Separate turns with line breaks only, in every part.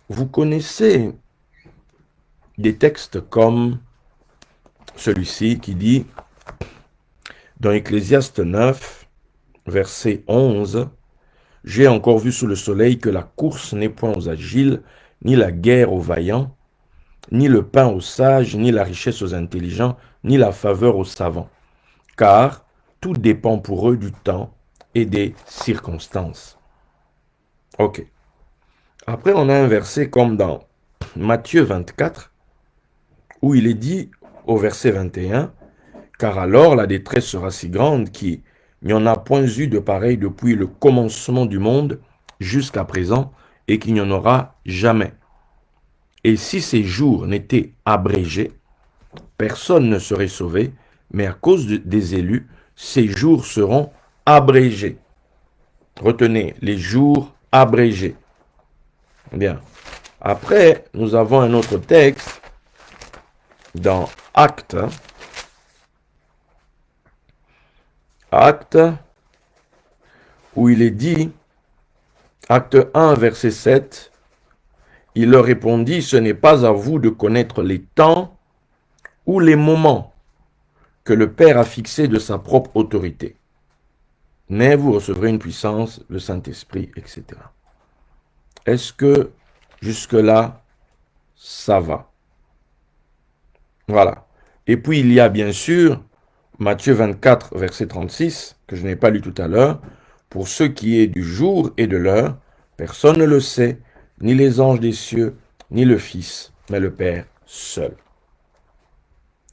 Vous connaissez des textes comme celui-ci qui dit, dans Ecclésiaste 9, verset 11, « J'ai encore vu sous le soleil que la course n'est point aux agiles, ni la guerre aux vaillants, ni le pain aux sages, ni la richesse aux intelligents, ni la faveur aux savants. Car tout dépend pour eux du temps et des circonstances. » Ok. Après, on a un verset comme dans Matthieu 24, où il est dit au verset 21, « Car alors la détresse sera si grande qu'il n'y en a point eu de pareil depuis le commencement du monde jusqu'à présent, et qu'il n'y en aura jamais. Et si ces jours n'étaient abrégés, personne ne serait sauvé, mais à cause des élus, ces jours seront abrégés. » Retenez, les jours abrégés. Bien. Après, nous avons un autre texte dans Actes. Actes, où il est dit, Acte 1, verset 7, « Il leur répondit, ce n'est pas à vous de connaître les temps ou les moments que le Père a fixés de sa propre autorité. Mais vous recevrez une puissance, le Saint-Esprit, etc. » Est-ce que jusque-là, ça va? Voilà. Et puis il y a bien sûr Matthieu 24, verset 36, que je n'ai pas lu tout à l'heure. « Pour ce qui est du jour et de l'heure, personne ne le sait, ni les anges des cieux, ni le Fils, mais le Père seul. »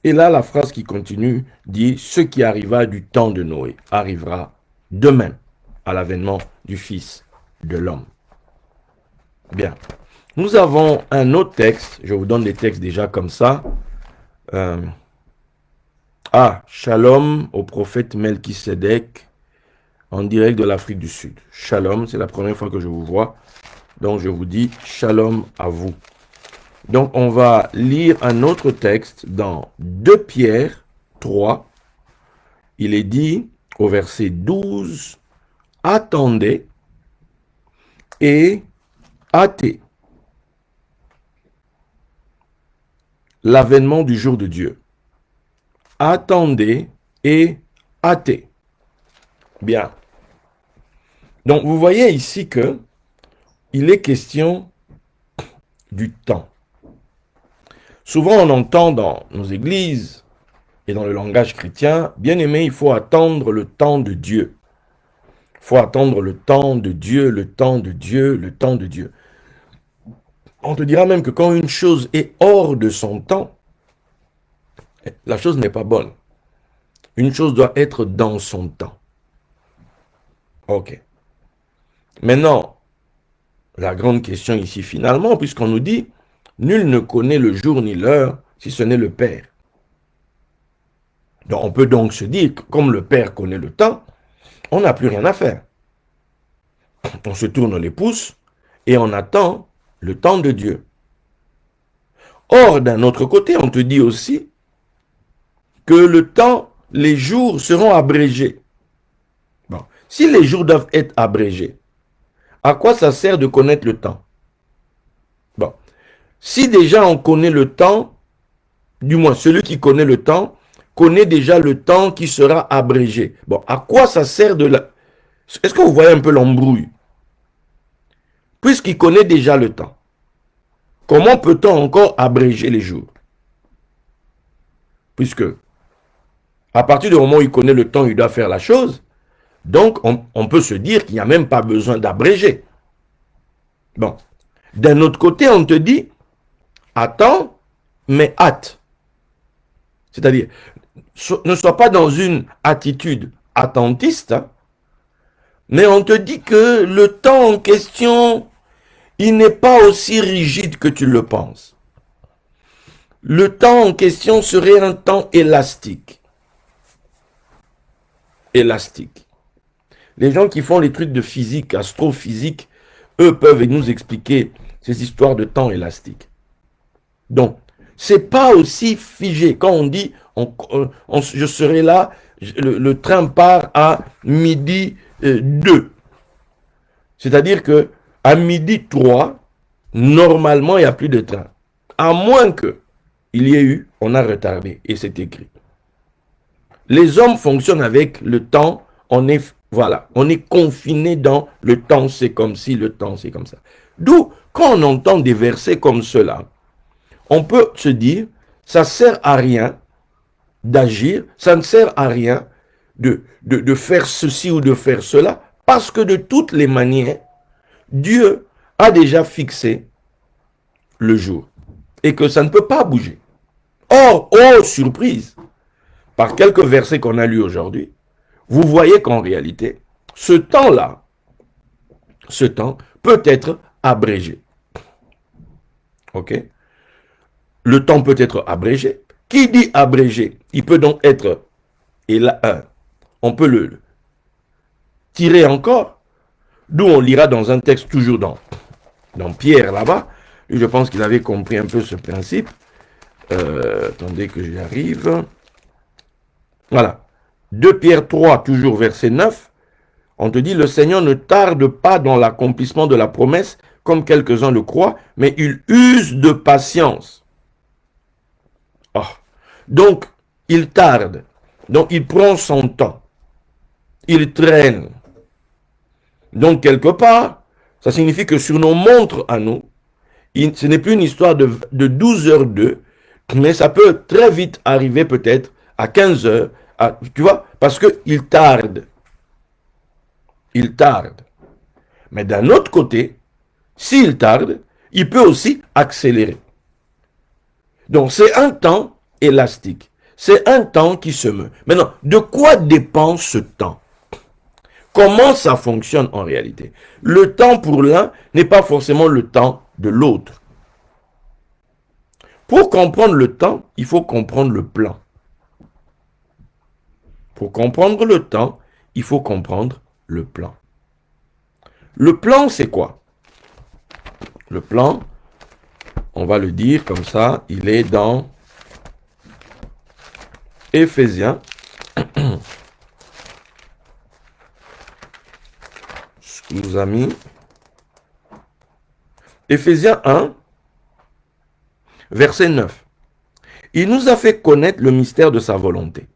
Et là, la phrase qui continue dit « Ce qui arriva du temps de Noé arrivera demain à l'avènement du Fils de l'homme. » Bien. Nous avons un autre texte. Je vous donne des textes déjà comme ça. Shalom au prophète Melchisédek en direct de l'Afrique du Sud. Shalom, c'est la première fois que je vous vois. Donc je vous dis shalom à vous. Donc on va lire un autre texte dans 2 Pierre 3. Il est dit au verset 12, « Attendez et hâtez l'avènement du jour de Dieu. » Attendez et hâtez. Bien. Donc, vous voyez ici que il est question du temps. Souvent, on entend dans nos églises et dans le langage chrétien, « Bien aimé, il faut attendre le temps de Dieu. » Il faut attendre le temps de Dieu, le temps de Dieu, le temps de Dieu. On te dira même que quand une chose est hors de son temps, la chose n'est pas bonne. Une chose doit être dans son temps. Ok. Maintenant, la grande question ici finalement, puisqu'on nous dit, nul ne connaît le jour ni l'heure si ce n'est le Père. Donc on peut donc se dire que comme le Père connaît le temps, on n'a plus rien à faire. On se tourne les pouces et on attend le temps de Dieu. Or, d'un autre côté, on te dit aussi que le temps, les jours seront abrégés. Bon, si les jours doivent être abrégés, à quoi ça sert de connaître le temps? Bon, si déjà on connaît le temps, du moins celui qui connaît le temps, connaît déjà le temps qui sera abrégé. Bon, à quoi ça sert de la... Est-ce que vous voyez un peu l'embrouille? Puisqu'il connaît déjà le temps, comment peut-on encore abréger les jours? Puisque, à partir du moment où il connaît le temps, il doit faire la chose, donc on peut se dire qu'il n'y a même pas besoin d'abréger. Bon, d'un autre côté, on te dit, attends, mais hâte. C'est-à-dire, ne sois pas dans une attitude attentiste, hein, mais on te dit que le temps en question, il n'est pas aussi rigide que tu le penses. Le temps en question serait un temps élastique. Élastique. Les gens qui font les trucs de physique, astrophysique, eux peuvent nous expliquer ces histoires de temps élastique. Donc, c'est pas aussi figé. Quand on dit, je serai là, le train part à midi 2. C'est-à-dire que à midi 3, Normalement, il n'y a plus de train. À moins que il y ait eu, on a retardé, et c'est écrit. Les hommes fonctionnent avec le temps, voilà, on est confiné dans le temps, c'est comme si, le temps, c'est comme ça. D'où, quand on entend des versets comme cela, on peut se dire, ça ne sert à rien d'agir, ça ne sert à rien de faire ceci ou de faire cela, parce que de toutes les manières, Dieu a déjà fixé le jour et que ça ne peut pas bouger. Or, oh surprise, par quelques versets qu'on a lus aujourd'hui, vous voyez qu'en réalité, ce temps-là, ce temps peut être abrégé. Ok? Le temps peut être abrégé. Qui dit abrégé? Il peut donc être, et là, on peut le tirer encore, d'où on lira dans un texte toujours dans Pierre là-bas. Je pense qu'il avait compris un peu ce principe. Attendez que j'y arrive. Voilà. 2 Pierre 3, toujours verset 9. On te dit, le Seigneur ne tarde pas dans l'accomplissement de la promesse, comme quelques-uns le croient, mais il use de patience. Oh. Donc, il tarde. Donc, il prend son temps. Il traîne. Donc, quelque part, ça signifie que sur nos montres à nous, ce n'est plus une histoire de 12h02, mais ça peut très vite arriver peut-être à 15h, tu vois, parce qu'il tarde. Il tarde. Mais d'un autre côté, s'il tarde, il peut aussi accélérer. Donc, c'est un temps élastique. C'est un temps qui se meut. Maintenant, de quoi dépend ce temps? Comment ça fonctionne en réalité? Le temps pour l'un n'est pas forcément le temps de l'autre. Pour comprendre le temps, il faut comprendre le plan. Pour comprendre le temps, il faut comprendre le plan. Le plan, c'est quoi? Le plan, on va le dire comme ça, il est dans Éphésiens. Ce qu'on nous a mis. Éphésiens 1, verset 9. Il nous a fait connaître le mystère de sa volonté,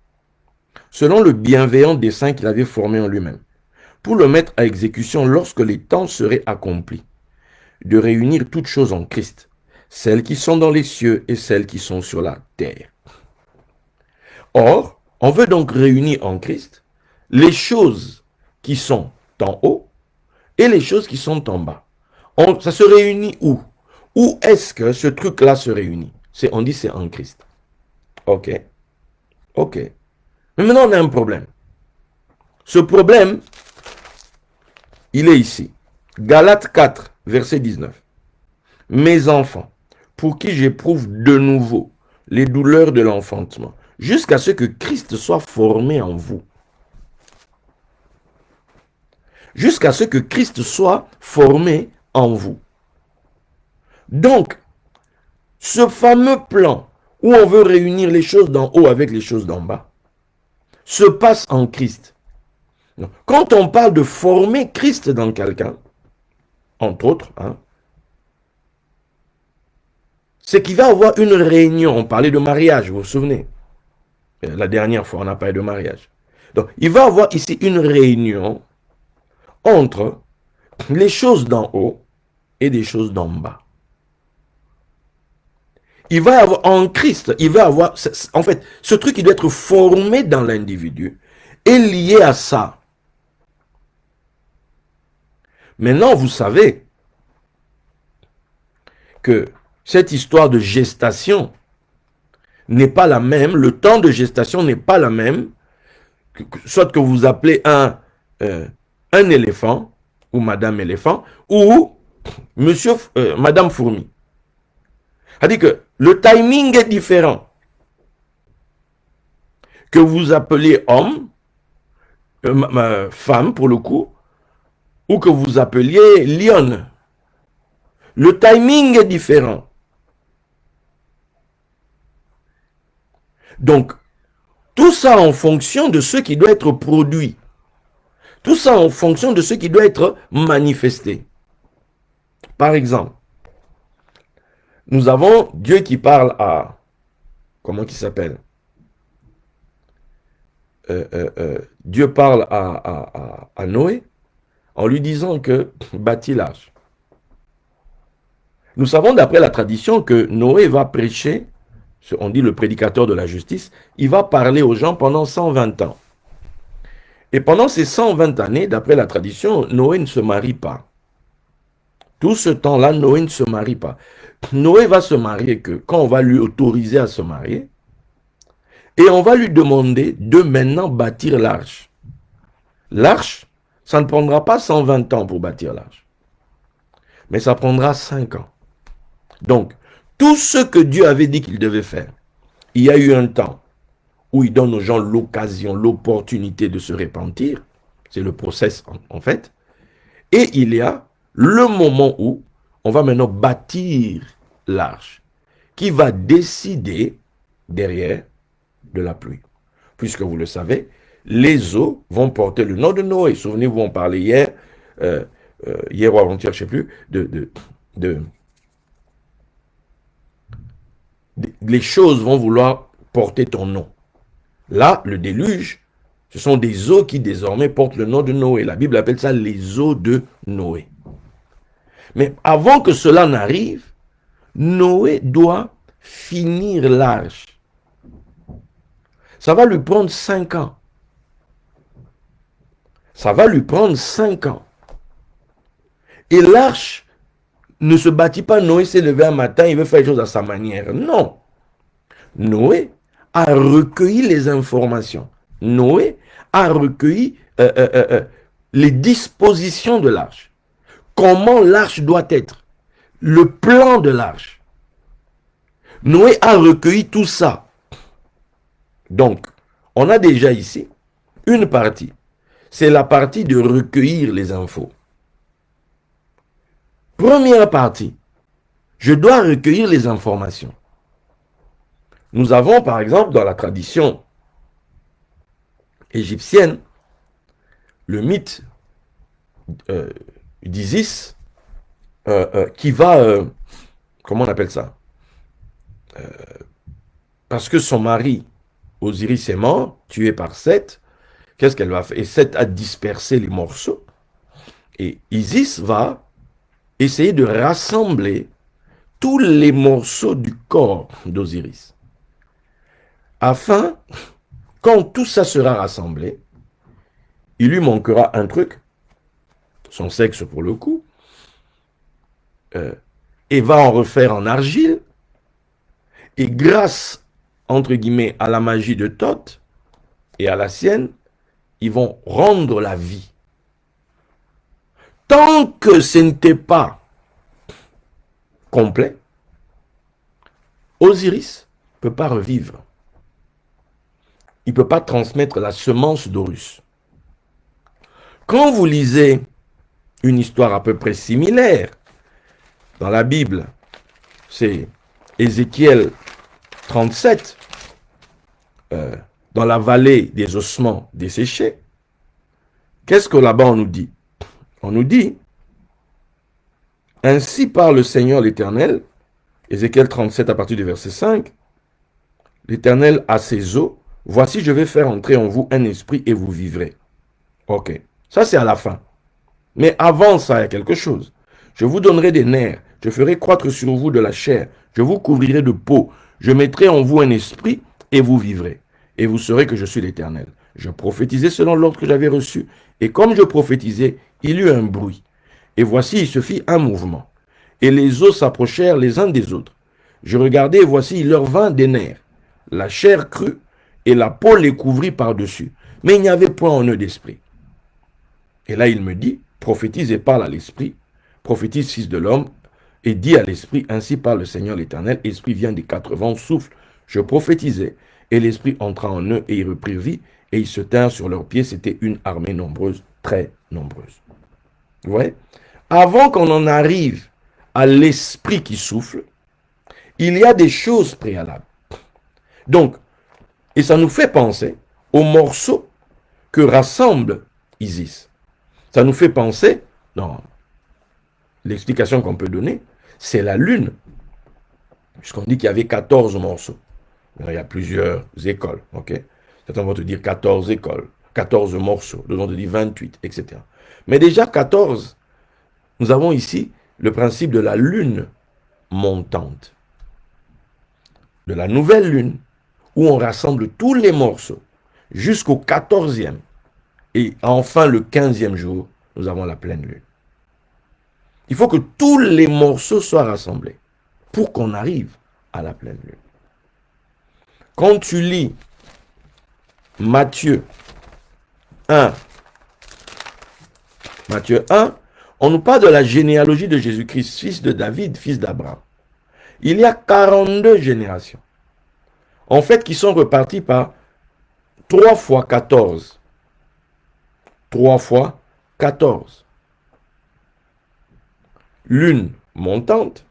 selon le bienveillant dessein qu'il avait formé en lui-même, pour le mettre à exécution lorsque les temps seraient accomplis, de réunir toutes choses en Christ, celles qui sont dans les cieux et celles qui sont sur la terre. Or, on veut donc réunir en Christ les choses qui sont en haut et les choses qui sont en bas. Ça se réunit où? Où est-ce que ce truc-là se réunit? On dit c'est en Christ. Ok. Ok. Mais maintenant, on a un problème. Ce problème, il est ici. Galates 4, verset 19. Mes enfants, pour qui j'éprouve de nouveau les douleurs de l'enfantement, jusqu'à ce que Christ soit formé en vous. Jusqu'à ce que Christ soit formé en vous. Donc, ce fameux plan où on veut réunir les choses d'en haut avec les choses d'en bas se passe en Christ. Quand on parle de former Christ dans quelqu'un, entre autres, c'est qu'il va avoir une réunion. On parlait de mariage, vous vous souvenez? La dernière fois, on a parlé de mariage. Donc, il va avoir ici une réunion entre les choses d'en haut et des choses d'en bas. Il va avoir en Christ, il va avoir, en fait, ce truc qui doit être formé dans l'individu est lié à ça. Maintenant, vous savez que cette histoire de gestation n'est pas la même, le temps de gestation n'est pas la même, soit que vous appelez un éléphant, ou madame éléphant, ou madame fourmi. C'est-à-dire que le timing est différent. Que vous appelez homme, femme pour le coup, ou que vous appeliez lionne. Le timing est différent. Donc, tout ça en fonction de ce qui doit être produit. Tout ça en fonction de ce qui doit être manifesté. Par exemple, Nous avons Dieu qui parle à... Comment il s'appelle? Dieu parle à Noé en lui disant que bâtis l'arche. Nous savons d'après la tradition que Noé va prêcher, on dit le prédicateur de la justice, il va parler aux gens pendant 120 ans. Et pendant ces 120 années, d'après la tradition, Noé ne se marie pas. Tout ce temps-là, Noé ne se marie pas. Noé va se marier que quand on va lui autoriser à se marier, et on va lui demander de maintenant bâtir l'arche. L'arche, ça ne prendra pas 120 ans pour bâtir l'arche, mais ça prendra 5 ans. Donc, tout ce que Dieu avait dit qu'il devait faire, il y a eu un temps où il donne aux gens l'occasion, l'opportunité de se repentir. C'est le process en fait. Et il y a le moment où on va maintenant bâtir l'arche qui va décider derrière de la pluie. Puisque vous le savez, les eaux vont porter le nom de Noé. Souvenez-vous, on parlait hier, hier ou avant-hier, je ne sais plus, les choses vont vouloir porter ton nom. Là, le déluge, ce sont des eaux qui désormais portent le nom de Noé. La Bible appelle ça les eaux de Noé. Mais avant que cela n'arrive, Noé doit finir l'arche. Ça va lui prendre 5 ans. Ça va lui prendre 5 ans. Et l'arche ne se bâtit pas. Noé s'est levé un matin, il veut faire les choses à sa manière. Non. Noé a recueilli les informations. Noé a recueilli les dispositions de l'arche. Comment l'arche doit être. Le plan de l'arche. Noé a recueilli tout ça. Donc, on a déjà ici une partie. C'est la partie de recueillir les infos. Première partie, je dois recueillir les informations. Nous avons par exemple dans la tradition égyptienne le mythe d'Isis qui va, comment on appelle ça, parce que son mari Osiris est mort, tué par Seth. Qu'est-ce qu'elle va faire? Et Seth a dispersé les morceaux. Et Isis va essayer de rassembler tous les morceaux du corps d'Osiris. Afin, quand tout ça sera rassemblé, il lui manquera un truc, son sexe pour le coup, et va en refaire en argile, et grâce, entre guillemets, à la magie de Thoth et à la sienne, ils vont rendre la vie. Tant que ce n'était pas complet, Osiris ne peut pas revivre. Il ne peut pas transmettre la semence d'Horus. Quand vous lisez une histoire à peu près similaire dans la Bible, c'est Ézéchiel 37, dans la vallée des ossements desséchés. Qu'est-ce que là-bas on nous dit? On nous dit, ainsi parle le Seigneur l'Éternel, Ézéchiel 37 à partir du verset 5, l'Éternel a ses eaux, voici je vais faire entrer en vous un esprit et vous vivrez. Ok, ça c'est à la fin. Mais avant ça, il y a quelque chose. Je vous donnerai des nerfs, je ferai croître sur vous de la chair, je vous couvrirai de peau, je mettrai en vous un esprit et vous vivrez. Et vous saurez que je suis l'Éternel. Je prophétisais selon l'ordre que j'avais reçu. Et comme je prophétisais, il y eut un bruit. Et voici, il se fit un mouvement. Et les os s'approchèrent les uns des autres. Je regardais et voici, il leur vint des nerfs. La chair crut et la peau les couvrit par-dessus. Mais il n'y avait point en eux d'esprit. Et là, il me dit, prophétise et parle à l'esprit. Prophétise, fils de l'homme, et dit à l'esprit, ainsi parle le Seigneur l'Éternel. Esprit vient des 4 vents, souffle. Je prophétisais. Et l'esprit entra en eux et ils reprirent vie. Et ils se tinrent sur leurs pieds. C'était une armée nombreuse, très nombreuse. Vous voyez? Avant qu'on en arrive à l'esprit qui souffle, il y a des choses préalables. Donc, et ça nous fait penser aux morceaux que rassemble Isis. Ça nous fait penser, dans l'explication qu'on peut donner, c'est la lune. Puisqu'on dit qu'il y avait 14 morceaux. Il y a plusieurs écoles, ok? Certains vont te dire 14 écoles, 14 morceaux, d'autres vont te dire 28, etc. Mais déjà 14, nous avons ici le principe de la lune montante. De la nouvelle lune, où on rassemble tous les morceaux jusqu'au 14e. Et enfin, le 15e jour, nous avons la pleine lune. Il faut que tous les morceaux soient rassemblés pour qu'on arrive à la pleine lune. Quand tu lis Matthieu 1, on nous parle de la généalogie de Jésus-Christ, fils de David, fils d'Abraham. Il y a 42 générations, en fait, qui sont reparties par 3 fois 14. 3 fois 14. Lune montante.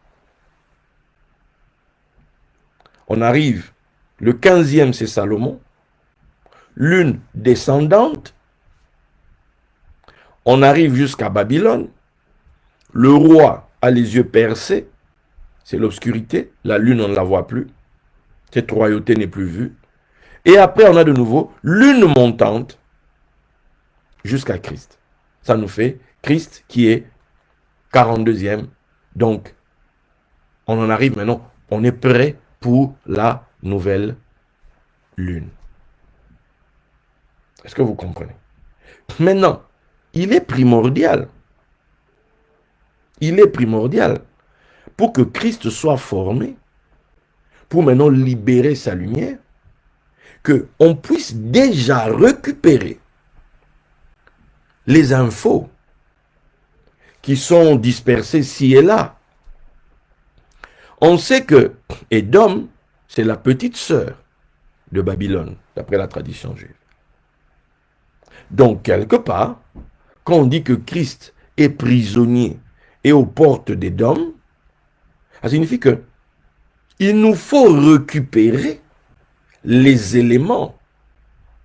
On arrive, le 15e, c'est Salomon. Lune descendante. On arrive jusqu'à Babylone. Le roi a les yeux percés. C'est l'obscurité. La lune, on ne la voit plus. Cette royauté n'est plus vue. Et après, on a de nouveau lune montante jusqu'à Christ. Ça nous fait Christ qui est 42e. Donc, on en arrive maintenant. On est prêt pour la nouvelle lune. Est-ce que vous comprenez? Maintenant, il est primordial pour que Christ soit formé, pour maintenant libérer sa lumière, qu'on puisse déjà récupérer les infos qui sont dispersées ci et là. On sait que Édom, c'est la petite sœur de Babylone, d'après la tradition juive. Donc, quelque part, quand on dit que Christ est prisonnier et aux portes d'Édom, ça signifie que il nous faut récupérer les éléments.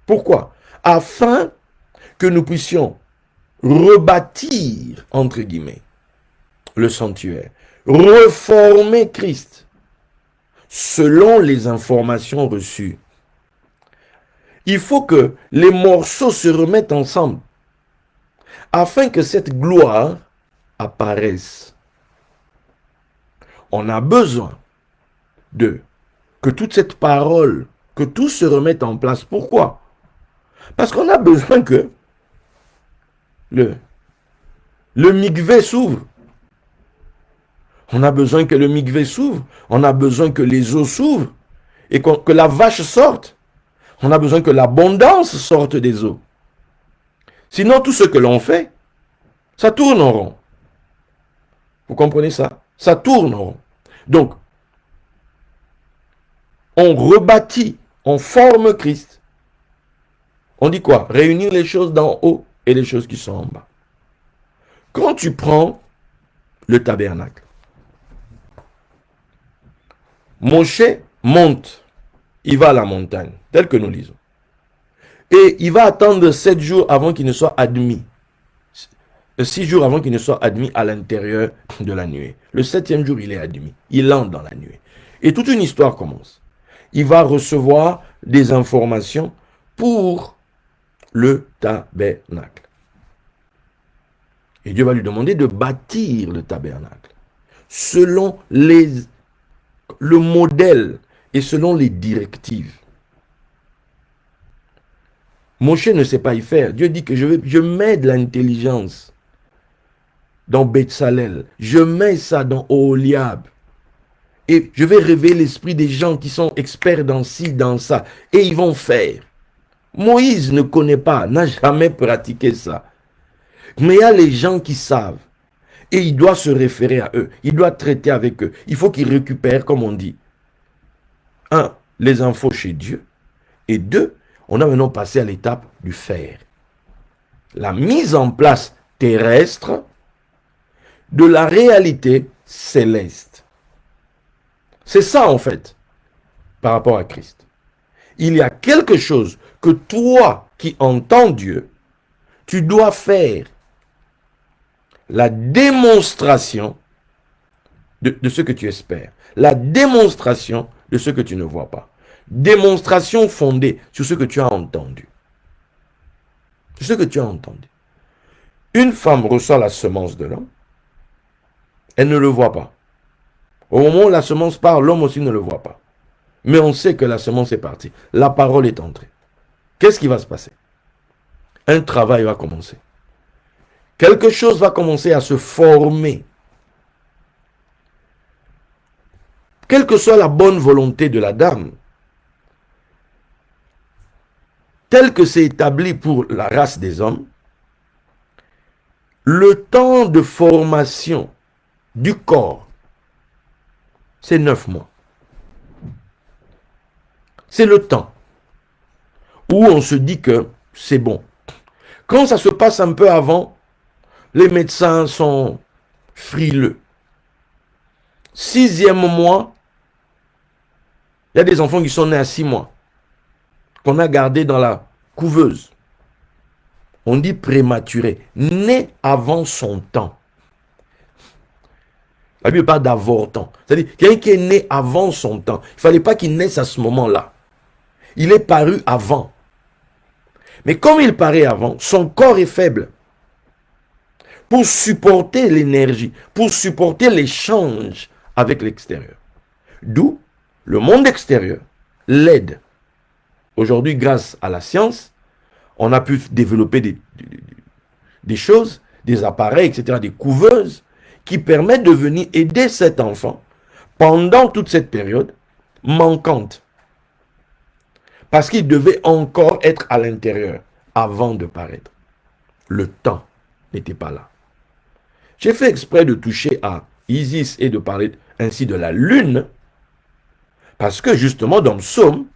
Pourquoi? Afin que nous puissions rebâtir, entre guillemets, le sanctuaire, reformer Christ selon les informations reçues. Il faut que les morceaux se remettent ensemble afin que cette gloire apparaisse. On a besoin que toute cette parole, que tout se remette en place. Pourquoi? Parce qu'on a besoin que le mikvé s'ouvre. On a besoin que le mikvé s'ouvre. On a besoin que les eaux s'ouvrent et que la vache sorte. On a besoin que l'abondance sorte des eaux. Sinon, tout ce que l'on fait, ça tourne en rond. Vous comprenez ça? Ça tourne en rond. Donc, on rebâtit, on forme Christ. On dit quoi? Réunir les choses d'en haut et les choses qui sont en bas. Quand tu prends le tabernacle, Moshe monte, il va à la montagne, tel que nous lisons. Et il va attendre 7 jours avant qu'il ne soit admis. 6 jours avant qu'il ne soit admis à l'intérieur de la nuée. Le 7e jour, il est admis. Il entre dans la nuée. Et toute une histoire commence. Il va recevoir des informations pour le tabernacle. Et Dieu va lui demander de bâtir le tabernacle selon le modèle et selon les directives. Moshe ne sait pas y faire. Dieu dit que je mets de l'intelligence dans Betsalel. Je mets ça dans Oholiab. Et je vais révéler l'esprit des gens qui sont experts dans ci, dans ça. Et ils vont faire. Moïse ne connaît pas, n'a jamais pratiqué ça. Mais il y a les gens qui savent. Et il doit se référer à eux. Il doit traiter avec eux. Il faut qu'il récupère, comme on dit. 1, les infos chez Dieu. Et 2, on a maintenant passé à l'étape du faire. La mise en place terrestre de la réalité céleste. C'est ça en fait, par rapport à Christ. Il y a quelque chose que toi qui entends Dieu, tu dois faire. La démonstration de ce que tu espères. La démonstration de ce que tu ne vois pas. Démonstration fondée sur ce que tu as entendu. Sur ce que tu as entendu. Une femme reçoit la semence de l'homme. Elle ne le voit pas. Au moment où la semence part, l'homme aussi ne le voit pas. Mais on sait que la semence est partie. La parole est entrée. Qu'est-ce qui va se passer? Un travail va commencer. Quelque chose va commencer à se former. Quelle que soit la bonne volonté de la dame, telle que c'est établi pour la race des hommes, le temps de formation du corps, c'est 9 mois. C'est le temps où on se dit que c'est bon. Quand ça se passe un peu avant, les médecins sont frileux. 6e mois, il y a des enfants qui sont nés à 6 mois, qu'on a gardés dans la couveuse. On dit prématuré, né avant son temps. La Bible parle d'avortant. C'est-à-dire, quelqu'un qui est né avant son temps. Il ne fallait pas qu'il naisse à ce moment-là. Il est paru avant. Mais comme il paraît avant, son corps est faible. Pour supporter l'énergie, pour supporter l'échange avec l'extérieur. D'où le monde extérieur l'aide. Aujourd'hui, grâce à la science, on a pu développer des choses, des appareils, etc., des couveuses, qui permettent de venir aider cet enfant pendant toute cette période manquante. Parce qu'il devait encore être à l'intérieur avant de paraître. Le temps n'était pas là. J'ai fait exprès de toucher à Isis et de parler ainsi de la lune, parce que justement dans Psaume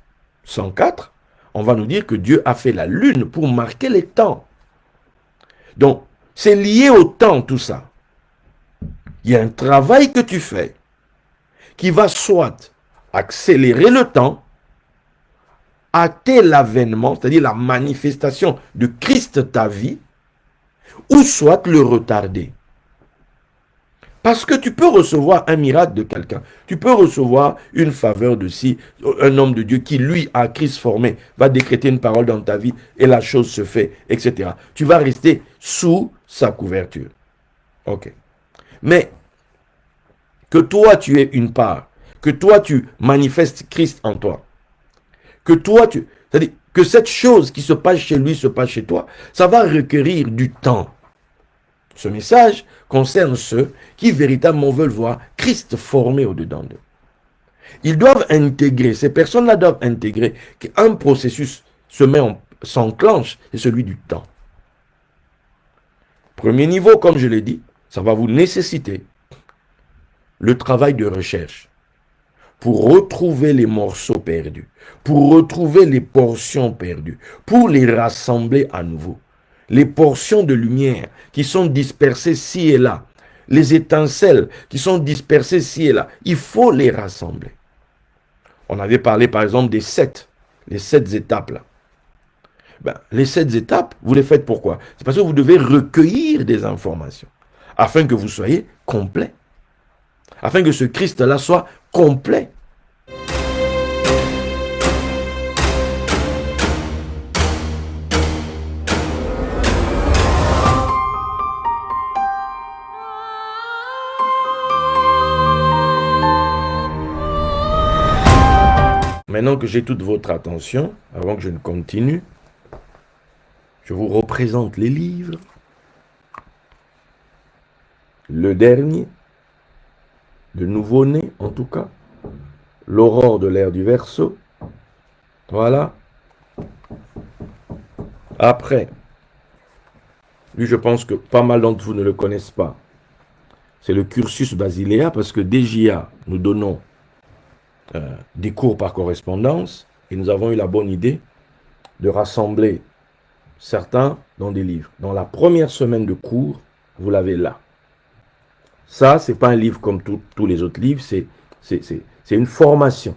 104, on va nous dire que Dieu a fait la lune pour marquer les temps. Donc, c'est lié au temps tout ça. Il y a un travail que tu fais qui va soit accélérer le temps, hâter l'avènement, c'est-à-dire la manifestation de Christ ta vie, ou soit le retarder. Parce que tu peux recevoir un miracle de quelqu'un. Tu peux recevoir une faveur de si un homme de Dieu qui, lui, a Christ formé, va décréter une parole dans ta vie et la chose se fait, etc. Tu vas rester sous sa couverture. Ok. Mais que toi, tu aies une part, que toi, tu manifestes Christ en toi, que toi, c'est-à-dire que cette chose qui se passe chez lui se passe chez toi, ça va requérir du temps. Ce message concerne ceux qui véritablement veulent voir Christ formé au-dedans d'eux. Ils doivent intégrer, ces personnes-là doivent intégrer qu'un processus s'enclenche, c'est celui du temps. Premier niveau, comme je l'ai dit, ça va vous nécessiter le travail de recherche pour retrouver les morceaux perdus, pour retrouver les portions perdues, pour les rassembler à nouveau. Les portions de lumière qui sont dispersées ci et là, les étincelles qui sont dispersées ci et là, il faut les rassembler. On avait parlé par exemple des les 7 étapes là. Les 7 étapes, vous les faites pourquoi? C'est parce que vous devez recueillir des informations afin que vous soyez complet. Afin que ce Christ-là soit complet. Maintenant que j'ai toute votre attention, avant que je ne continue, je vous représente les livres. Le dernier, le nouveau-né en tout cas, l'aurore de l'ère du Verseau. Voilà. Après, lui je pense que pas mal d'entre vous ne le connaissent pas. C'est le cursus Basilea parce que DJA, nous donnons des cours par correspondance et nous avons eu la bonne idée de rassembler certains dans des livres. Dans la première semaine de cours, vous l'avez là. Ça, c'est pas un livre comme tous les autres livres, c'est une formation.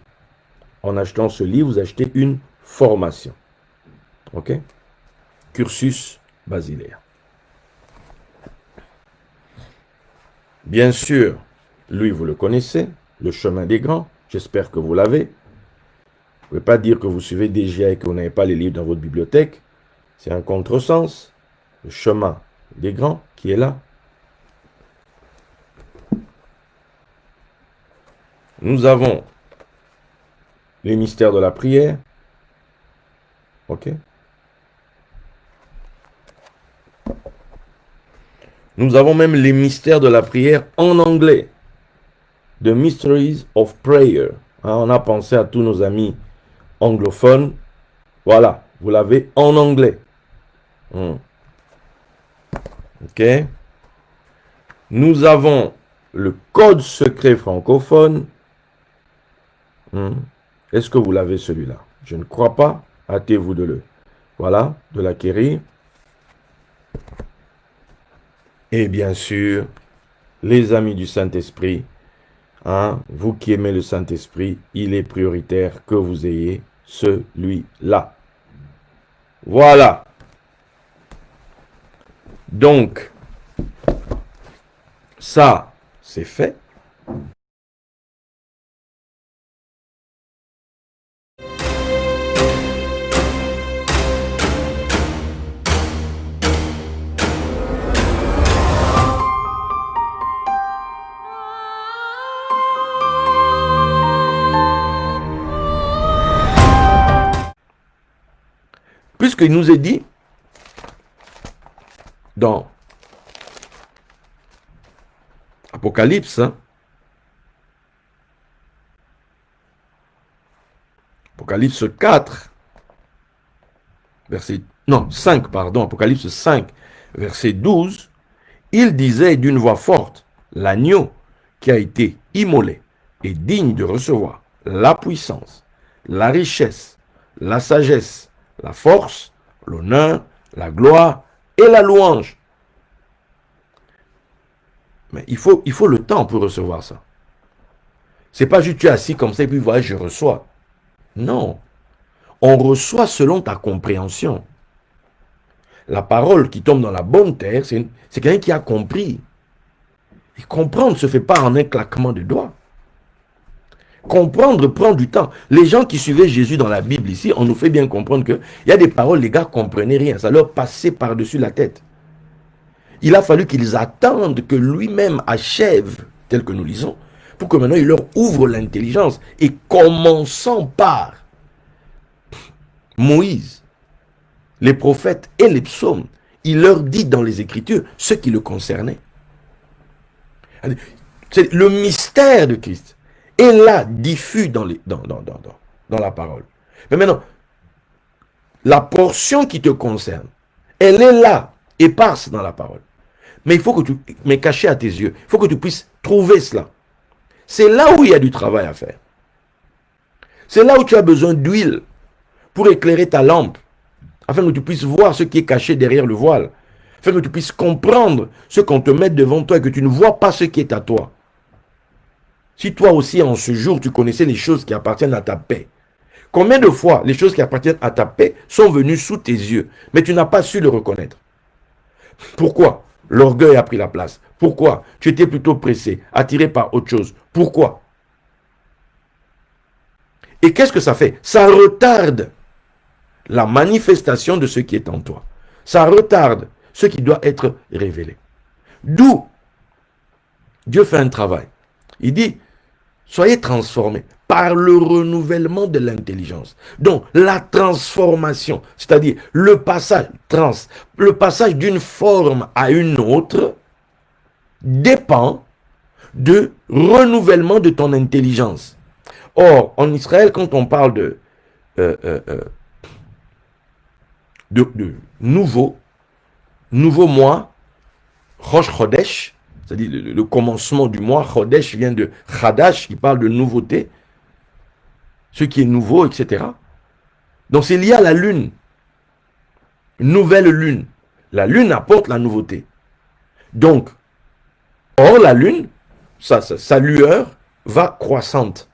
En achetant ce livre, vous achetez une formation. Ok? Cursus Basilea. Bien sûr, Lui, vous le connaissez, le chemin des grands. J'espère que vous l'avez. Vous ne pouvez pas dire que vous suivez DGA et que vous n'avez pas les livres dans votre bibliothèque. C'est un contresens. Le chemin des grands qui est là. Nous avons les mystères de la prière. OK? Nous avons même les mystères de la prière en anglais. The Mysteries of Prayer. Hein, on a pensé à tous nos amis anglophones. Voilà, vous l'avez en anglais. OK? Nous avons le code secret francophone. Est-ce que vous l'avez celui-là? Je ne crois pas. Hâtez-vous de le. Voilà, de l'acquérir. Et bien sûr, les amis du Saint-Esprit, hein, vous qui aimez le Saint-Esprit, il est prioritaire que vous ayez celui-là. Voilà. Donc, ça, c'est fait. Puisqu'il nous est dit dans Apocalypse, hein, Apocalypse 4, verset, non, 5, pardon, Apocalypse 5, verset 12, il disait d'une voix forte, l'agneau qui a été immolé est digne de recevoir la puissance, la richesse, la sagesse, la force, l'honneur, la gloire et la louange. Mais il faut le temps pour recevoir ça. C'est pas juste tu es assis comme ça et puis voilà, je reçois. Non. On reçoit selon ta compréhension. La parole qui tombe dans la bonne terre, c'est quelqu'un qui a compris. Et comprendre ne se fait pas en un claquement de doigts. Comprendre prend du temps. Les gens qui suivaient Jésus dans la Bible ici, on nous fait bien comprendre qu'il y a des paroles, les gars ne comprenaient rien. Ça leur passait par-dessus la tête. Il a fallu qu'ils attendent que lui-même achève, tel que nous lisons, pour que maintenant il leur ouvre l'intelligence. Et commençant par Moïse, les prophètes et les psaumes, il leur dit dans les Écritures ce qui le concernait. C'est le mystère de Christ. Et là, diffus dans la parole. Mais maintenant, la portion qui te concerne, elle est là, éparse dans la parole. Mais il faut que mais caché à tes yeux, il faut que tu puisses trouver cela. C'est là où il y a du travail à faire. C'est là où tu as besoin d'huile pour éclairer ta lampe, afin que tu puisses voir ce qui est caché derrière le voile, afin que tu puisses comprendre ce qu'on te met devant toi et que tu ne vois pas ce qui est à toi. Si toi aussi, en ce jour, tu connaissais les choses qui appartiennent à ta paix, combien de fois les choses qui appartiennent à ta paix sont venues sous tes yeux, mais tu n'as pas su le reconnaître? Pourquoi? L'orgueil a pris la place. Pourquoi? Tu étais plutôt pressé, attiré par autre chose. Pourquoi? Et qu'est-ce que ça fait? Ça retarde la manifestation de ce qui est en toi. Ça retarde ce qui doit être révélé. D'où Dieu fait un travail. Il dit, soyez transformés par le renouvellement de l'intelligence. Donc, la transformation, c'est-à-dire le passage d'une forme à une autre dépend de renouvellement de ton intelligence. Or, en Israël, quand on parle de nouveau mois, Rosh Chodesh, c'est-à-dire le commencement du mois, Chodesh vient de Chadash, qui parle de nouveauté, ce qui est nouveau, etc. Donc c'est lié à la lune. Nouvelle lune. La lune apporte la nouveauté. Donc, or la lune, sa lueur va croissante.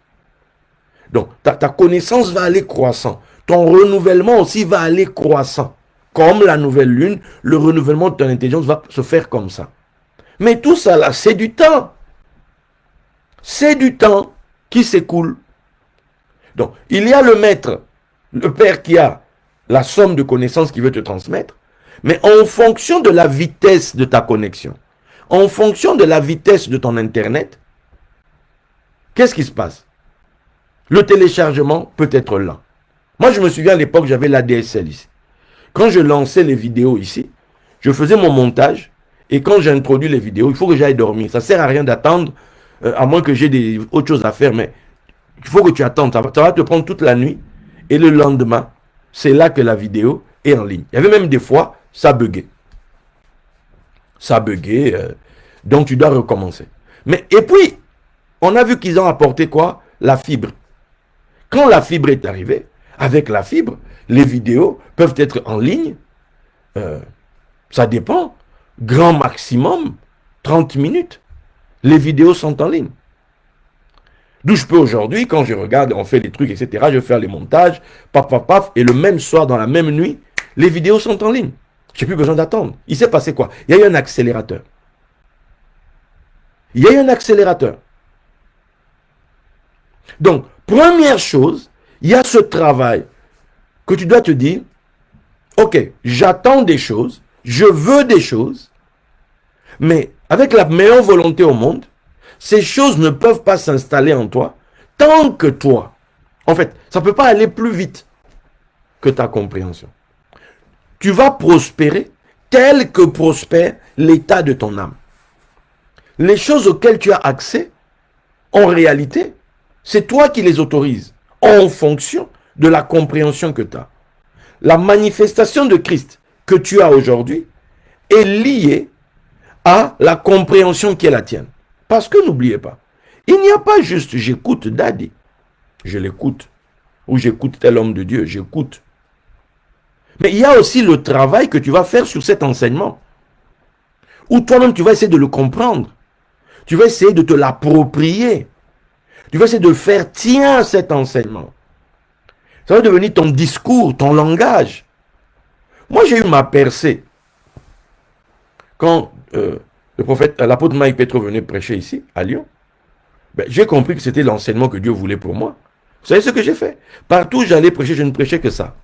Donc, ta connaissance va aller croissant. Ton renouvellement aussi va aller croissant. Comme la nouvelle lune, le renouvellement de ton intelligence va se faire comme ça. Mais tout ça là, c'est du temps. C'est du temps qui s'écoule. Donc, il y a le maître, le père qui a la somme de connaissances qu'il veut te transmettre, mais en fonction de la vitesse de ta connexion, en fonction de la vitesse de ton Internet, qu'est-ce qui se passe? Le téléchargement peut être lent. Moi, je me souviens à l'époque, j'avais l'ADSL ici. Quand je lançais les vidéos ici, je faisais mon montage, et quand j'introduis les vidéos, il faut que j'aille dormir. Ça ne sert à rien d'attendre, à moins que j'ai autre chose à faire, mais il faut que tu attendes. Ça va te prendre toute la nuit, et le lendemain, c'est là que la vidéo est en ligne. Il y avait même des fois, ça buguait. Ça buguait, donc tu dois recommencer. Mais, et puis, on a vu qu'ils ont apporté quoi? La fibre. Quand la fibre est arrivée, avec la fibre, les vidéos peuvent être en ligne. Ça dépend. Grand maximum, 30 minutes. Les vidéos sont en ligne. D'où je peux aujourd'hui, quand je regarde, on fait les trucs, etc., je fais les montages, paf, paf, paf, et le même soir, dans la même nuit, les vidéos sont en ligne. Je n'ai plus besoin d'attendre. Il s'est passé quoi? Il y a eu un accélérateur. Il y a eu un accélérateur. Donc, première chose, il y a ce travail que tu dois te dire, ok, j'attends des choses, je veux des choses, mais avec la meilleure volonté au monde, ces choses ne peuvent pas s'installer en toi tant que toi, en fait, ça ne peut pas aller plus vite que ta compréhension. Tu vas prospérer tel que prospère l'état de ton âme. Les choses auxquelles tu as accès, en réalité, c'est toi qui les autorises en fonction de la compréhension que tu as. La manifestation de Christ que tu as aujourd'hui est liée à la compréhension qui est la tienne. Parce que n'oubliez pas, il n'y a pas juste j'écoute Daddy, je l'écoute, ou j'écoute tel homme de Dieu, j'écoute. Mais il y a aussi le travail que tu vas faire sur cet enseignement, où toi-même tu vas essayer de le comprendre, tu vas essayer de te l'approprier, tu vas essayer de faire tien cet enseignement. Ça va devenir ton discours, ton langage. Moi j'ai eu ma percée quand l'apôtre Mike Petro venait prêcher ici, à Lyon. Ben, j'ai compris que c'était l'enseignement que Dieu voulait pour moi. Vous savez ce que j'ai fait? Partout où j'allais prêcher, je ne prêchais que ça.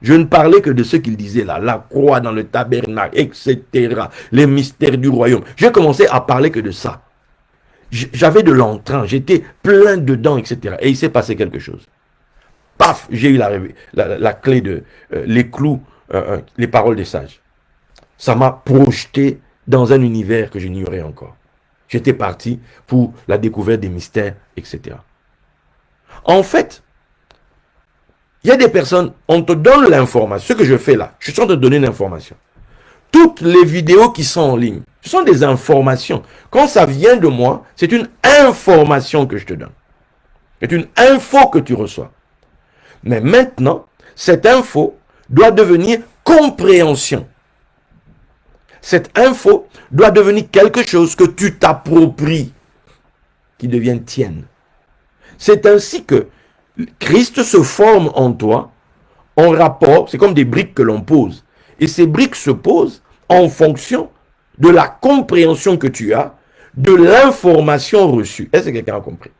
Je ne parlais que de ce qu'il disait là, la croix dans le tabernacle, etc., les mystères du royaume. J'ai commencé à parler que de ça. J'avais de l'entrain, j'étais plein dedans, etc. Et il s'est passé quelque chose. Paf, j'ai eu la clé de les clous, les paroles des sages. Ça m'a projeté dans un univers que je n'ignorais encore. J'étais parti pour la découverte des mystères, etc. En fait, il y a des personnes, on te donne l'information. Ce que je fais là, je suis en train de donner l'information. Toutes les vidéos qui sont en ligne, ce sont des informations. Quand ça vient de moi, c'est une information que je te donne. C'est une info que tu reçois. Mais maintenant, cette info doit devenir compréhension. Cette info doit devenir quelque chose que tu t'appropries, qui devienne tienne. C'est ainsi que Christ se forme en toi, en rapport, c'est comme des briques que l'on pose. Et ces briques se posent en fonction de la compréhension que tu as, de l'information reçue. Est-ce que quelqu'un a compris?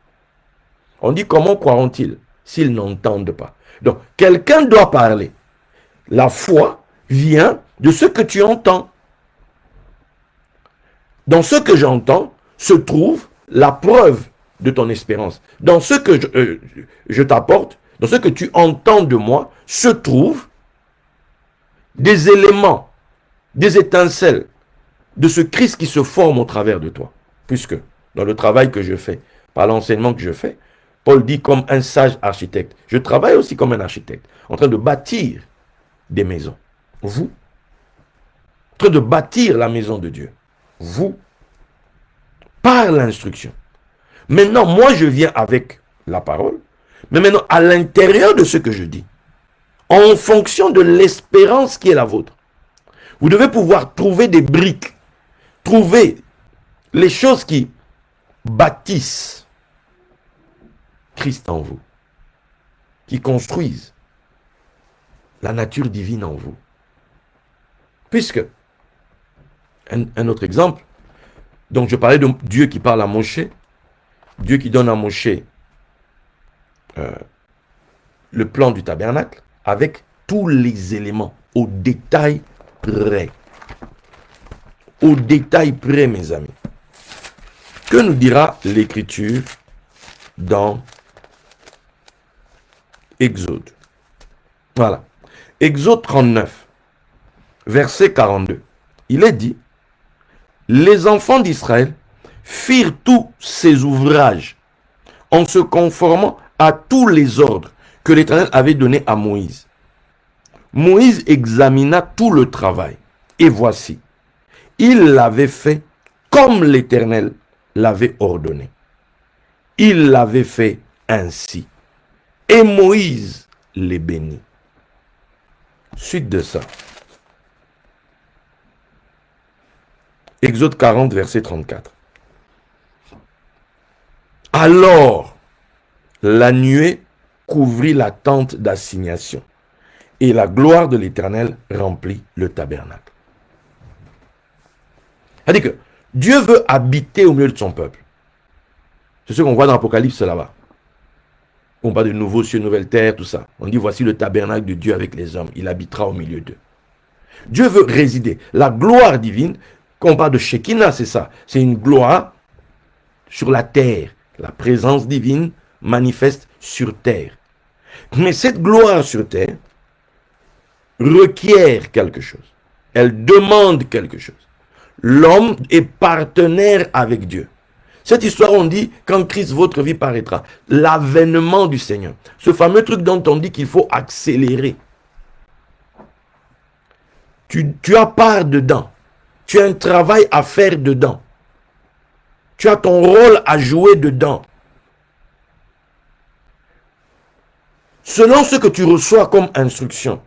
On dit comment croiront-ils s'ils n'entendent pas? Donc, quelqu'un doit parler. La foi vient de ce que tu entends. Dans ce que j'entends se trouve la preuve de ton espérance. Dans ce que je t'apporte, dans ce que tu entends de moi, se trouvent des éléments, des étincelles de ce Christ qui se forme au travers de toi. Puisque dans le travail que je fais, par l'enseignement que je fais, Paul dit comme un sage architecte. Je travaille aussi comme un architecte, en train de bâtir des maisons. Vous, en train de bâtir la maison de Dieu. Vous, par l'instruction. Maintenant, moi, je viens avec la parole, mais maintenant, à l'intérieur de ce que je dis, en fonction de l'espérance qui est la vôtre, vous devez pouvoir trouver des briques, trouver les choses qui bâtissent Christ en vous, qui construisent la nature divine en vous. Puisque, un autre exemple, donc je parlais de Dieu qui parle à Moïse, Dieu qui donne à Moshe le plan du tabernacle avec tous les éléments, au détail près. Au détail près, mes amis. Que nous dira l'Écriture dans Exode? Voilà. Exode 39, verset 42. Il est dit, les enfants d'Israël firent tous ces ouvrages en se conformant à tous les ordres que l'Éternel avait donnés à Moïse. Moïse examina tout le travail, et voici, il l'avait fait comme l'Éternel l'avait ordonné. Il l'avait fait ainsi. Et Moïse les bénit. Suite de ça. Exode 40, verset 34. Alors, la nuée couvrit la tente d'assignation, et la gloire de l'Éternel remplit le tabernacle. C'est-à-dire que Dieu veut habiter au milieu de son peuple. C'est ce qu'on voit dans l'Apocalypse là-bas. On parle de nouveaux cieux, nouvelle terre, tout ça. On dit voici le tabernacle de Dieu avec les hommes. Il habitera au milieu d'eux. Dieu veut résider. La gloire divine, quand on parle de Shekinah, c'est ça. C'est une gloire sur la terre. La présence divine manifeste sur terre. Mais cette gloire sur terre requiert quelque chose. Elle demande quelque chose. L'homme est partenaire avec Dieu. Cette histoire, on dit, quand Christ, votre vie paraîtra, l'avènement du Seigneur. Ce fameux truc dont on dit qu'il faut accélérer. Tu as part dedans. Tu as un travail à faire dedans. Tu as ton rôle à jouer dedans. Selon ce que tu reçois comme instruction,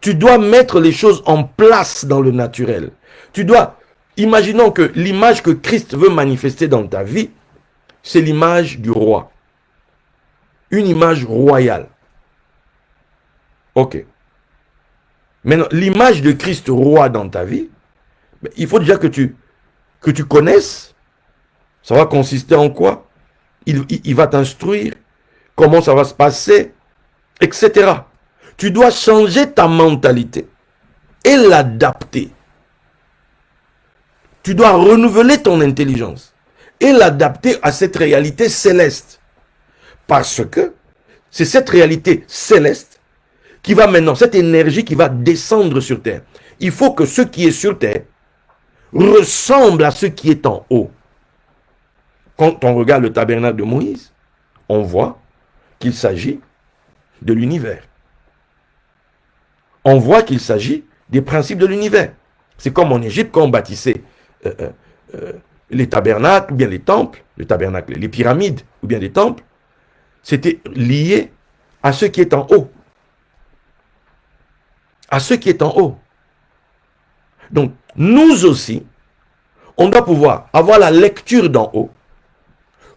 tu dois mettre les choses en place dans le naturel. Tu dois, imaginons que l'image que Christ veut manifester dans ta vie, c'est l'image du roi. Une image royale. Ok. Maintenant, l'image de Christ roi dans ta vie, il faut déjà que tu connaisses. Ça va consister en quoi? Il va t'instruire. Comment ça va se passer, etc. Tu dois changer ta mentalité et l'adapter. Tu dois renouveler ton intelligence et l'adapter à cette réalité céleste. Parce que c'est cette réalité céleste qui va maintenant, cette énergie qui va descendre sur terre. Il faut que ce qui est sur terre ressemble à ce qui est en haut. Quand on regarde le tabernacle de Moïse, on voit qu'il s'agit de l'univers. On voit qu'il s'agit des principes de l'univers. C'est comme en Égypte, quand on bâtissait les tabernacles ou bien les temples, le tabernacle, les pyramides ou bien les temples, c'était lié à ce qui est en haut. À ce qui est en haut. Donc, nous aussi, on doit pouvoir avoir la lecture d'en haut,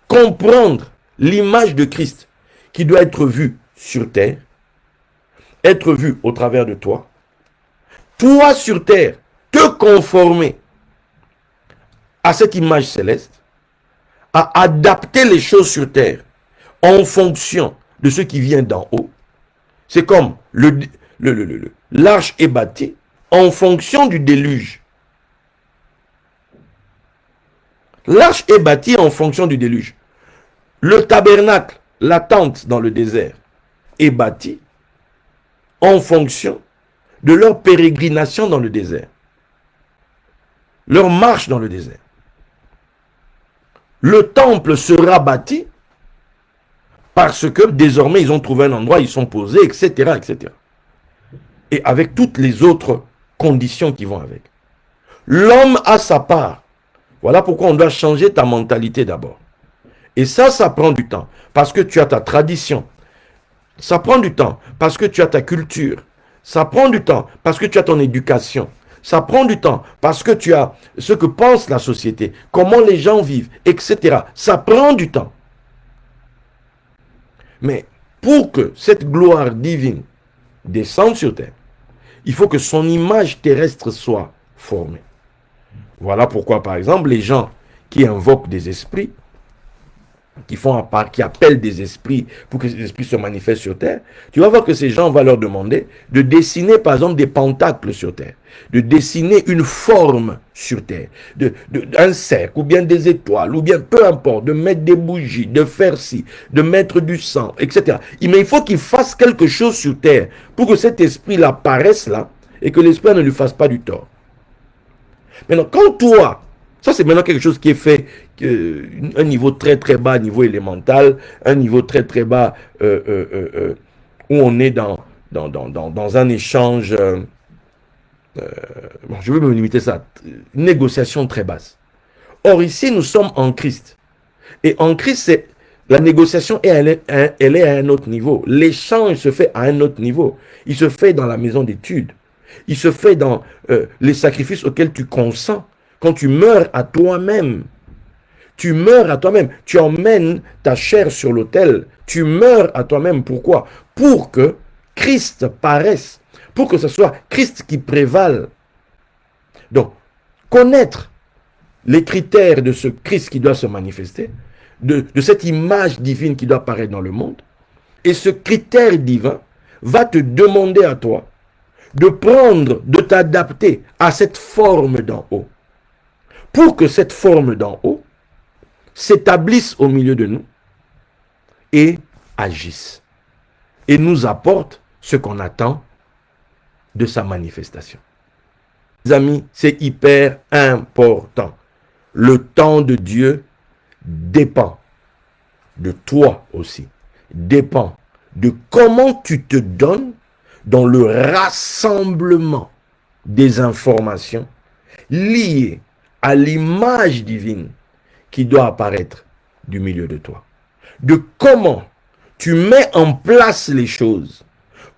comprendre l'image de Christ qui doit être vue sur terre, être vue au travers de toi. Toi sur terre, te conformer à cette image céleste, à adapter les choses sur terre en fonction de ce qui vient d'en haut. C'est comme l'arche est bâtie en fonction du déluge. L'arche est bâtie en fonction du déluge. Le tabernacle, la tente dans le désert, est bâtie en fonction de leur pérégrination dans le désert. Leur marche dans le désert. Le temple sera bâti parce que désormais ils ont trouvé un endroit, ils sont posés, etc., etc. Et avec toutes les autres conditions qui vont avec. L'homme a sa part. Voilà pourquoi on doit changer ta mentalité d'abord. Et ça prend du temps. Parce que tu as ta tradition. Ça prend du temps. Parce que tu as ta culture. Ça prend du temps. Parce que tu as ton éducation. Ça prend du temps. Parce que tu as ce que pense la société. Comment les gens vivent, etc. Ça prend du temps. Mais pour que cette gloire divine descende sur terre, il faut que son image terrestre soit formée. Voilà pourquoi, par exemple, les gens qui invoquent des esprits, qui appellent des esprits pour que ces esprits se manifestent sur terre, tu vas voir que ces gens, on va leur demander de dessiner par exemple des pentacles sur terre, de dessiner une forme sur terre, un cercle, ou bien des étoiles, ou bien peu importe, de mettre des bougies, de faire ci, de mettre du sang, etc. Mais il faut qu'il fasse quelque chose sur terre pour que cet esprit-là paraisse là et que l'esprit ne lui fasse pas du tort. Maintenant, quand toi, ça c'est maintenant quelque chose qui est fait, un niveau très très bas, niveau élémental, un niveau très très bas où on est dans un échange, bon, je vais me limiter ça, une négociation très basse. Or ici, nous sommes en Christ. Et en Christ, la négociation, elle est à un autre niveau. L'échange se fait à un autre niveau. Il se fait dans la maison d'études. Il se fait dans les sacrifices auxquels tu consens. Quand tu meurs à toi-même. Tu meurs à toi-même. Tu emmènes ta chair sur l'autel. Tu meurs à toi-même. Pourquoi? Pour que Christ paraisse. Pour que ce soit Christ qui prévale. Donc, connaître les critères de ce Christ qui doit se manifester, de cette image divine qui doit apparaître dans le monde, et ce critère divin va te demander à toi de prendre, de t'adapter à cette forme d'en haut, pour que cette forme d'en haut s'établisse au milieu de nous et agisse, et nous apporte ce qu'on attend de sa manifestation. Les amis, c'est hyper important. Le temps de Dieu dépend de toi aussi, dépend de comment tu te donnes dans le rassemblement des informations liées à l'image divine qui doit apparaître du milieu de toi. De comment tu mets en place les choses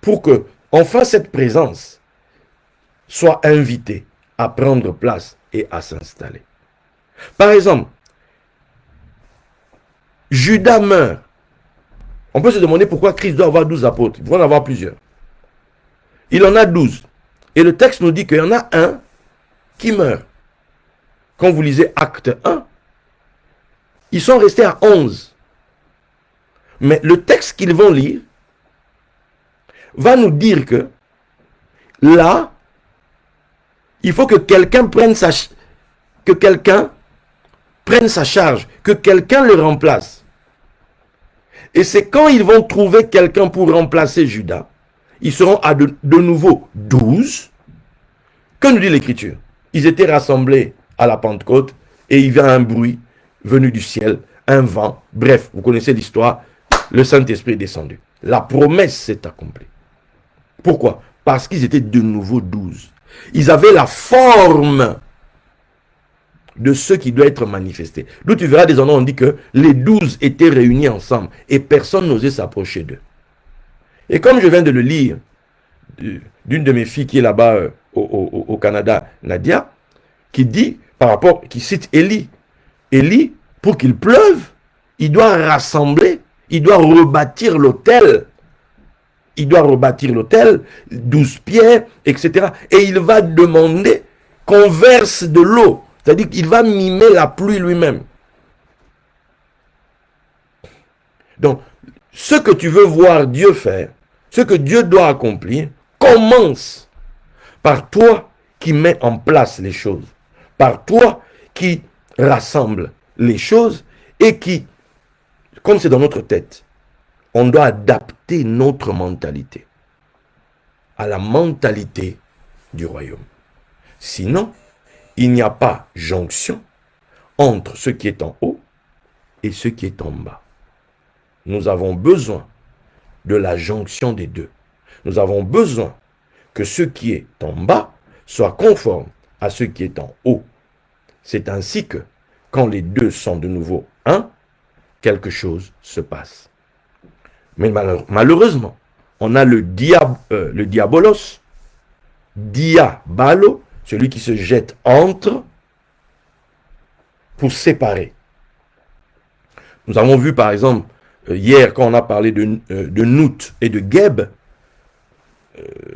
pour que, enfin, cette présence soit invitée à prendre place et à s'installer. Par exemple, Judas meurt. On peut se demander pourquoi Christ doit avoir 12 apôtres. Il doit en avoir plusieurs. Il en a 12. Et le texte nous dit qu'il y en a un qui meurt. Quand vous lisez Acte 1, ils sont restés à 11. Mais le texte qu'ils vont lire va nous dire que là, il faut que quelqu'un prenne sa charge, que quelqu'un le remplace. Et c'est quand ils vont trouver quelqu'un pour remplacer Judas, ils seront à de nouveau 12. Que nous dit l'Écriture? Ils étaient rassemblés à la Pentecôte et il y a un bruit venu du ciel, un vent. Bref, vous connaissez l'histoire, le Saint-Esprit est descendu. La promesse s'est accomplie. Pourquoi? Parce qu'ils étaient de nouveau 12. Ils avaient la forme de ce qui doit être manifesté. D'où tu verras des endroits où on dit que les 12 étaient réunis ensemble et personne n'osait s'approcher d'eux. Et comme je viens de le lire d'une de mes filles qui est là-bas au Canada, Nadia, qui dit, qui cite Élie. Élie, pour qu'il pleuve, il doit rassembler, il doit rebâtir l'autel. Il doit rebâtir l'autel, 12 pierres, etc. Et il va demander qu'on verse de l'eau. C'est-à-dire qu'il va mimer la pluie lui-même. Donc, ce que tu veux voir Dieu faire, ce que Dieu doit accomplir, commence par toi qui mets en place les choses, par toi qui rassemble les choses et qui, comme c'est dans notre tête, on doit adapter notre mentalité à la mentalité du royaume. Sinon, il n'y a pas jonction entre ce qui est en haut et ce qui est en bas. Nous avons besoin de la jonction des deux. Nous avons besoin que ce qui est en bas soit conforme à ce qui est en haut. C'est ainsi que, quand les deux sont de nouveau un, quelque chose se passe. Mais malheureusement, on a le diabolos, diabalo, celui qui se jette entre pour séparer. Nous avons vu par exemple, hier quand on a parlé de Nout et de Geb,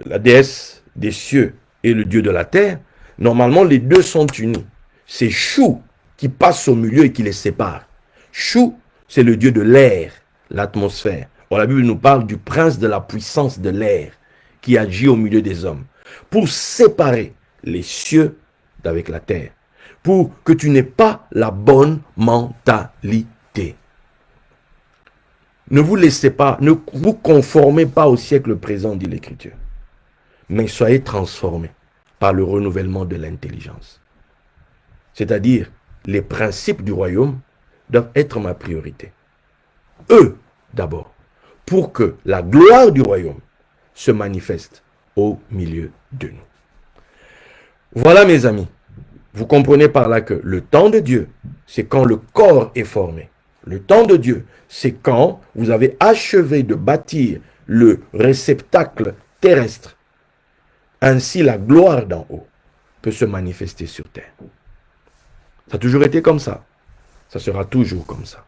la déesse des cieux et le dieu de la terre, normalement les deux sont unis. C'est Chou qui passe au milieu et qui les sépare. Chou, C'est le Dieu de l'air, l'atmosphère. Or, la Bible nous parle du prince de la puissance de l'air qui agit au milieu des hommes pour séparer les cieux d'avec la terre, pour que tu n'aies pas la bonne mentalité. Ne vous laissez pas, ne vous conformez pas au siècle présent, dit l'Écriture, mais soyez transformés par le renouvellement de l'intelligence. C'est-à-dire, les principes du royaume doivent être ma priorité. Eux, d'abord, pour que la gloire du royaume se manifeste au milieu de nous. Voilà, mes amis. Vous comprenez par là que le temps de Dieu, c'est quand le corps est formé. Le temps de Dieu, c'est quand vous avez achevé de bâtir le réceptacle terrestre. Ainsi, la gloire d'en haut peut se manifester sur terre. Ça a toujours été comme ça. Ça sera toujours comme ça.